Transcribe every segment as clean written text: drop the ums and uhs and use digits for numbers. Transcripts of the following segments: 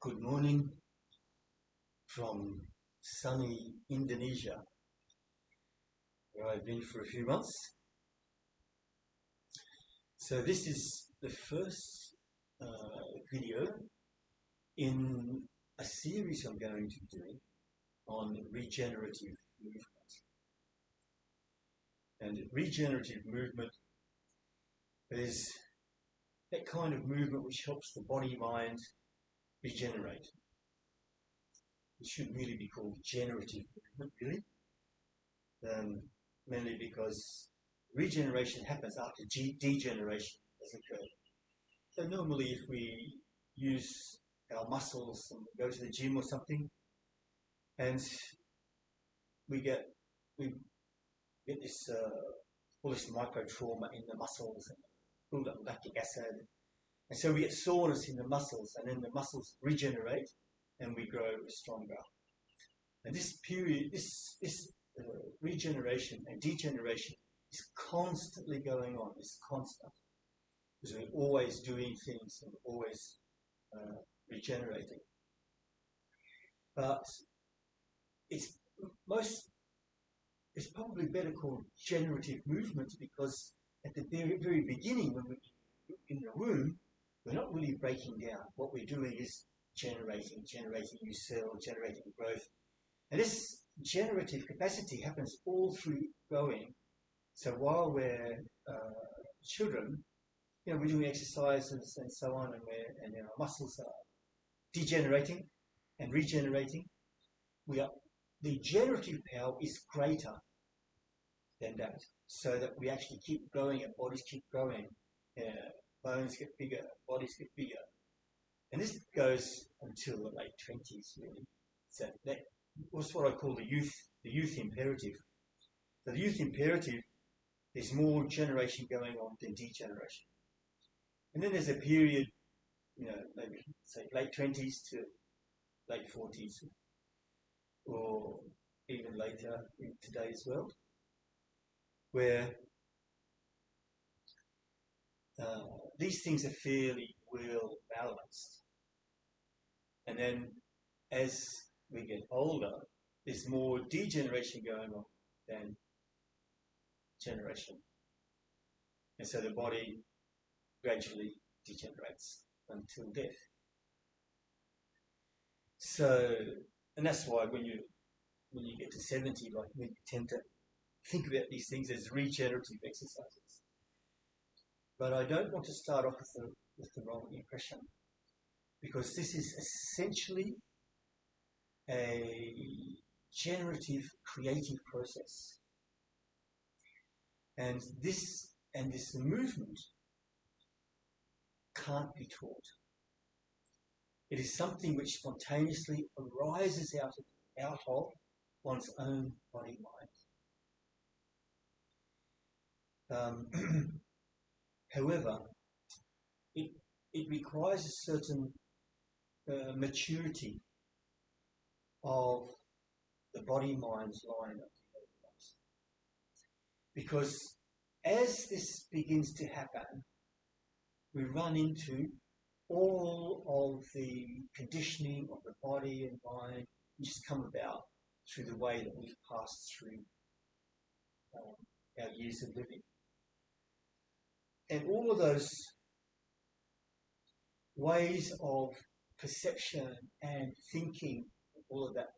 Good morning from sunny Indonesia, where I've been for a few months. So this is the first video in a series I'm going to be doing on regenerative movement. And regenerative movement is that kind of movement which helps the body-mind regenerate. It should really be called generative movement, really, mainly because regeneration happens after degeneration has occurred. So normally if we use our muscles and go to the gym or something, and we get this all this micro trauma in the muscles and build up lactic acid, and so we get soreness in the muscles, and then the muscles regenerate and we grow stronger. And this period, this regeneration and degeneration is constantly going on. It's constant because we're always doing things and always regenerating. But it's probably better called generative movement, because at the very beginning, when we're in the womb, we're not really breaking down. What we're doing is generating new cells, generating growth. And this generative capacity happens all through growing. So while we're children, we're doing exercises and so on, and our muscles are degenerating and regenerating. The generative power is greater than that, so that we actually keep growing, our bodies keep growing, bones get bigger, bodies get bigger. And this goes until the late 20s, really. So that was what I call the youth imperative. So the youth imperative, there's more generation going on than degeneration. And then there's a period, maybe say late 20s to late 40s, or even later in today's world, where these things are fairly well balanced. And then as we get older, there's more degeneration going on than generation. And so the body gradually degenerates until death. So, and that's why when you get to 70, like me, you tend to think about these things as regenerative exercises. But I don't want to start off with the wrong impression, because this is essentially a generative, creative process. And this movement can't be taught. It is something which spontaneously arises out of one's own body-mind. However, it requires a certain maturity of the body-mind line of development. Because as this begins to happen, we run into all of the conditioning of the body and mind, which has come about through the way that we've passed through our years of living. And all of those ways of perception and thinking, all of that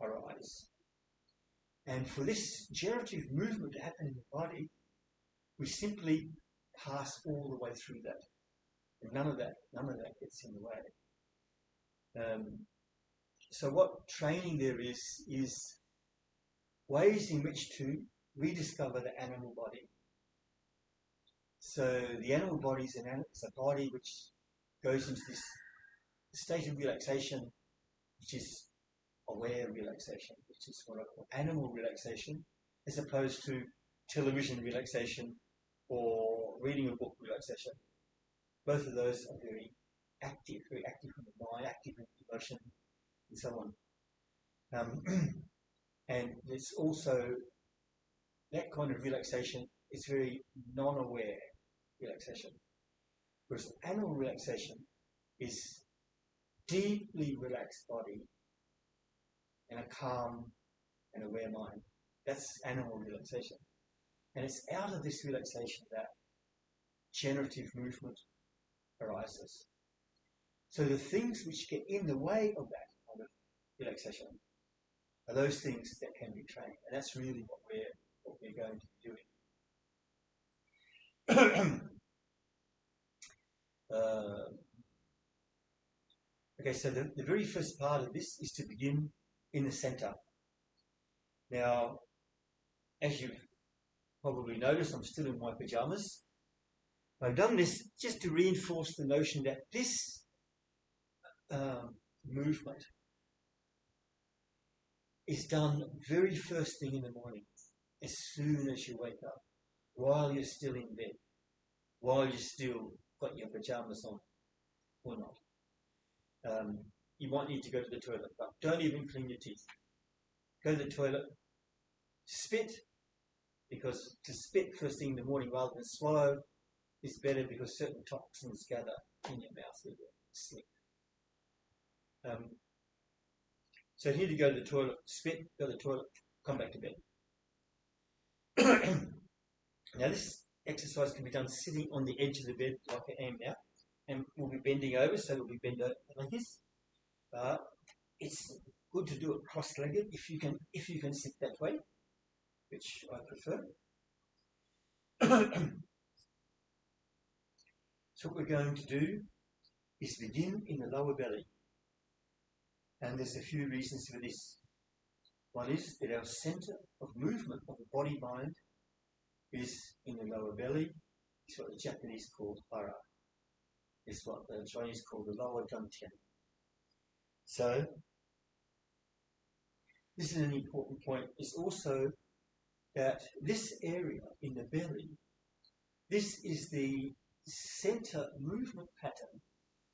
arise. And for this generative movement to happen in the body, we simply pass all the way through that. And none of that gets in the way. So what training there is ways in which to rediscover the animal body. So the animal body is a body which goes into this state of relaxation, which is aware relaxation, which is what I call animal relaxation, as opposed to television relaxation or reading a book relaxation. Both of those are very active in the mind, active in emotion, and so on. And there's also that kind of relaxation is very non-aware relaxation. Whereas animal relaxation is deeply relaxed body and a calm and aware mind. That's animal relaxation. And it's out of this relaxation that generative movement arises. So the things which get in the way of that kind of relaxation are those things that can be trained. And that's really what we're going to be doing. Okay, so the very first part of this is to begin in the center. Now, as you've probably noticed, I'm still in my pajamas. I've done this just to reinforce the notion that this movement is done very first thing in the morning, as soon as you wake up, while you're still in bed, while you're still got your pajamas on, or not. You might need to go to the toilet, but don't even clean your teeth. Go to the toilet, spit, because to spit first thing in the morning rather than swallow is better because certain toxins gather in your mouth with your sleep. So if you need to go to the toilet, spit, go to the toilet, come back to bed. Now this exercise can be done sitting on the edge of the bed like I am now, and we'll be bending over, so we'll be bent over like this. It's good to do it cross-legged if you can sit that way, which I prefer. So what we're going to do is begin in the lower belly. And there's a few reasons for this. One is that our center of movement of the body-mind is in the lower belly. It's what the Japanese call hara. It's what the Chinese call the lower dantian. So this is an important point. It's also that this area in the belly, this is the center movement pattern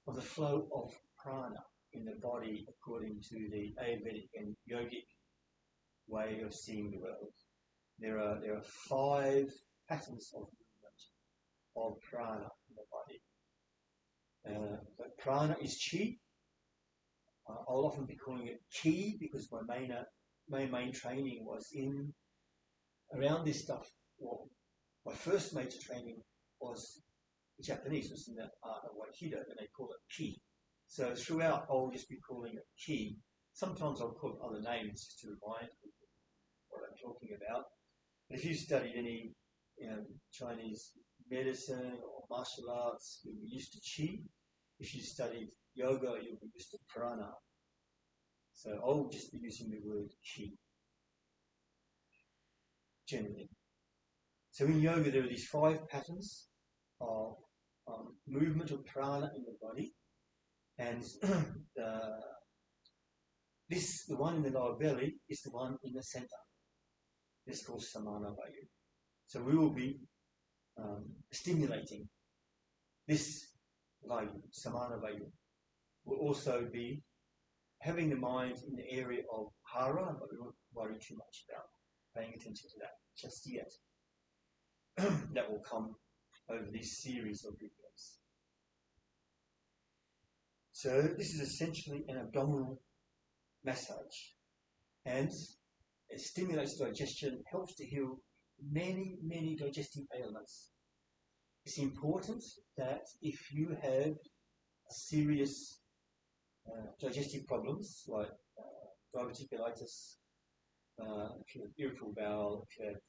of the flow of prana in the body according to the Ayurvedic and yogic way of seeing the world. There are 5 patterns of movement of prana in the body. But prana is chi. I'll often be calling it ki because my main training was in around this stuff. Well, my first major training was Japanese, was in the art of Aikido, and they call it ki. So throughout, I'll just be calling it ki. Sometimes I'll call it other names just to remind people what I'm talking about. But if you studied any Chinese medicine or martial arts, you'll be used to chi. If you studied yoga, you'll be used to prana. So I'll just be using the word ki generally. So in yoga, there are these 5 patterns of movement of prana in the body. And the one in the lower belly is the one in the center. It's called samana vayu. So we will be stimulating this vayu, samana vayu. We'll also be having the mind in the area of hara, but we won't worry too much about paying attention to that just yet. That will come over this series of videos. So this is essentially an abdominal massage, and it stimulates digestion, helps to heal many, many digestive ailments. It's important that if you have serious digestive problems like diverticulitis, if you have irritable bowel, if you have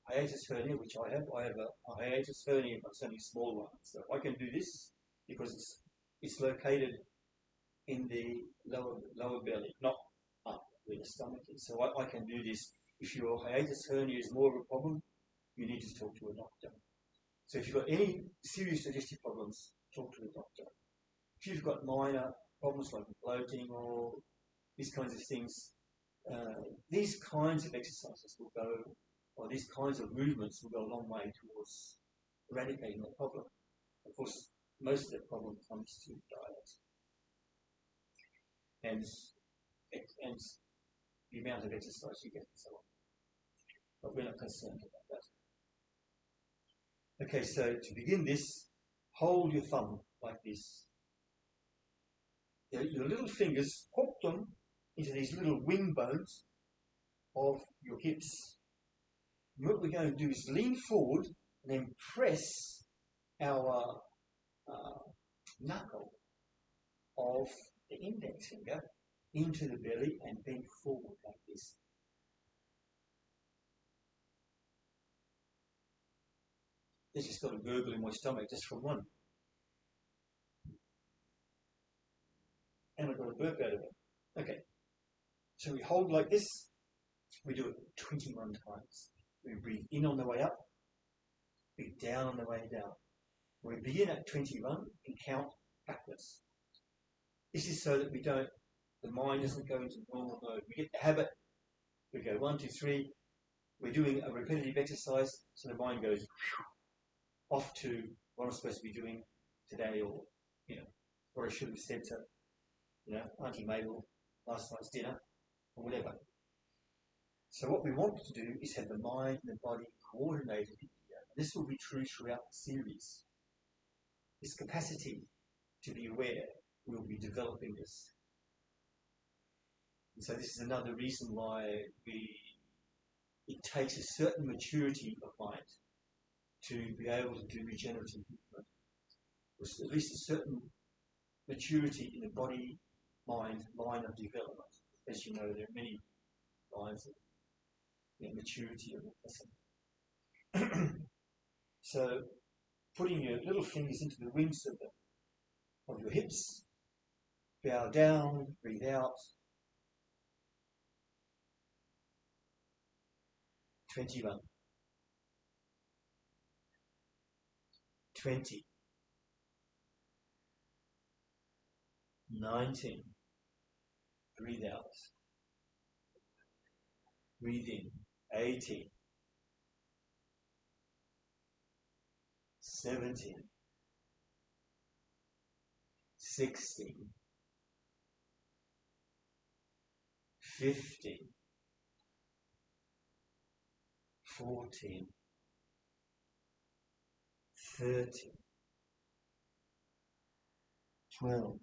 hiatus hernia, which I have a hiatus hernia, but it's only a small one. So I can do this because it's located in the lower belly, not up where the stomach is. So I can do this. If your hiatus hernia is more of a problem, you need to talk to a doctor. So if you've got any serious digestive problems, talk to a doctor. If you've got minor problems like bloating or these kinds of things, these kinds of exercises will go, or these kinds of movements will go a long way towards eradicating the problem. Of course, most of the problem comes to diet and the amount of exercise you get and so on. But we're not concerned about that. Okay, so to begin this, hold your thumb like this. your little fingers, hook them into these little wing bones of your hips. And what we're going to do is lean forward and then press our knuckle of the index finger into the belly and bend forward like this. This just got a gurgle in my stomach just from one. And I got a burp out of it. Okay. So we hold like this. We do it 21 times. We breathe in on the way up, breathe down on the way down. When we begin at 21 and count backwards. This is so that the mind doesn't go into normal mode. We get the habit, we go 1, 2, 3, we're doing a repetitive exercise, so the mind goes off to what I'm supposed to be doing today, or, what I should have said to, Auntie Mabel, last night's dinner, or whatever. So what we want to do is have the mind and the body coordinated together. This will be true throughout the series. This capacity to be aware, we'll be developing this. And so this is another reason why it takes a certain maturity of mind to be able to do regenerative movement. There's at least a certain maturity in the body-mind line of development. As you know, there are many lines of maturity of a person. So putting your little fingers into the wings of your hips, bow down, breathe out. 21. 20. 19. Breathe out. Breathe in. 18. 17. 16. 15. 14. 13. 12.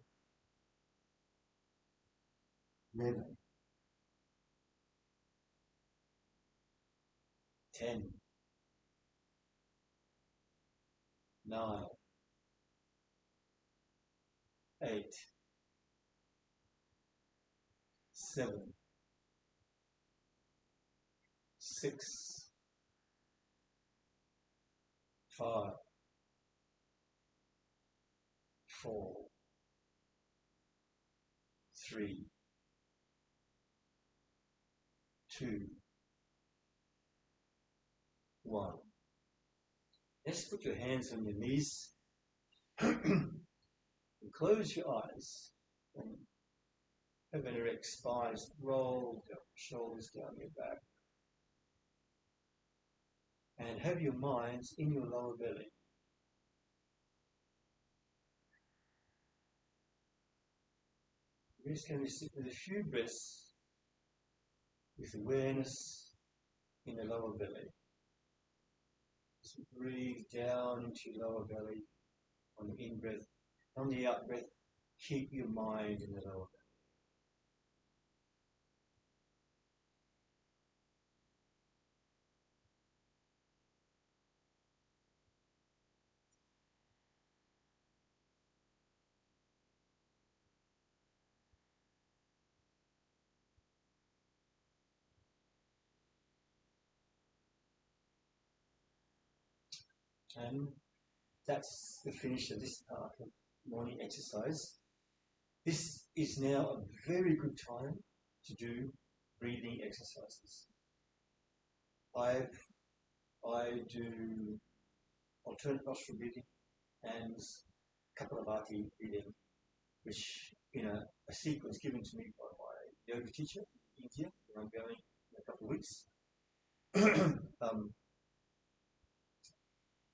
11. 10. 9. 8. 7. 6. 5. 4. 3. 2. 1. Just put your hands on your knees and close your eyes and have an erect spine, roll your shoulders down your back, and have your minds in your lower belly. We're just going to sit with a few breaths with awareness in the lower belly. Just breathe down into your lower belly on the in-breath. On the out-breath, keep your mind in the lower belly. And that's the finish of this part of morning exercise. This is now a very good time to do breathing exercises. I do alternate nostril breathing and Kapalabhati breathing, which a sequence given to me by my yoga teacher in India, where I'm going in a couple of weeks.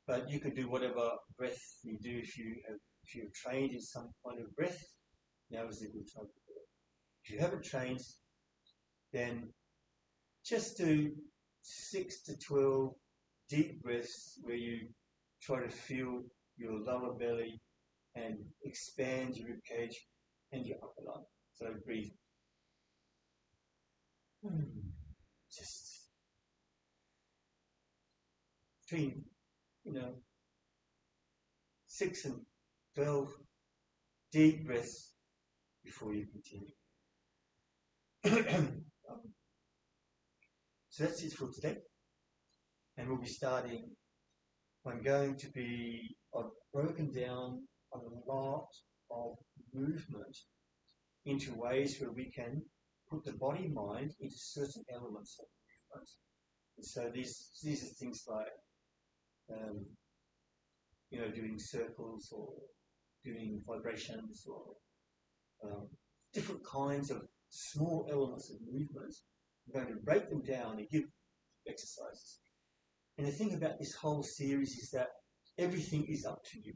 But you can do whatever breath you do if you've trained in some kind of breath. Now is a good time to do it. If you haven't trained, then just do 6 to 12 deep breaths where you try to feel your lower belly and expand your ribcage and your upper line. So breathe. Just between, 6 and 12 deep breaths before you continue. So that's it for today. And we'll be starting. I'm going to be, I've broken down a lot of movement into ways where we can put the body-mind into certain elements of movement. And so these are things like, doing circles or doing vibrations or different kinds of small elements of movement. I'm going to break them down and give exercises. And the thing about this whole series is that everything is up to you.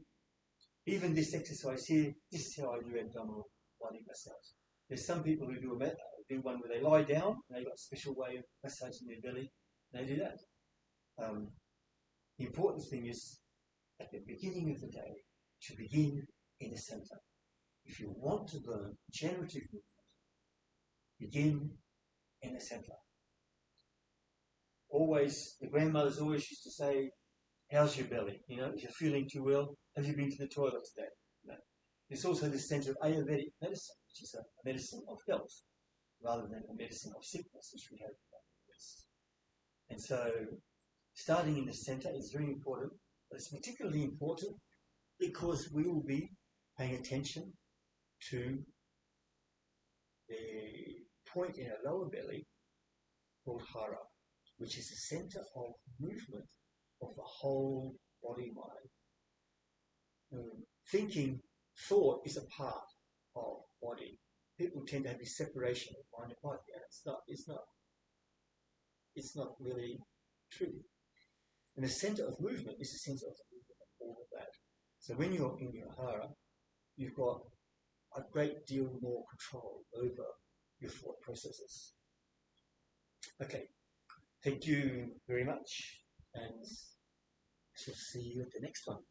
Even this exercise here, this is how I do abdominal body massage. There's some people who do one where they lie down and they've got a special way of massaging their belly. They do that. The important thing is at the beginning of the day to begin in the center. If you want to learn generative movement, begin in the center. Always, the grandmothers always used to say, how's your belly? If you're feeling too well, have you been to the toilet today? There's also the center of Ayurvedic medicine, which is a medicine of health, rather than a medicine of sickness, which we have in the West. And so, starting in the center is very important, but it's particularly important because we will be paying attention to the point in our lower belly called hara, which is the center of movement of the whole body mind. Thought is a part of body. People tend to have this separation of mind and body, and it's not really true. And the center of movement is the center of all of that. So when you're in your hara, you've got a great deal more control over your thought processes. Okay, thank you very much, and I shall see you at the next one.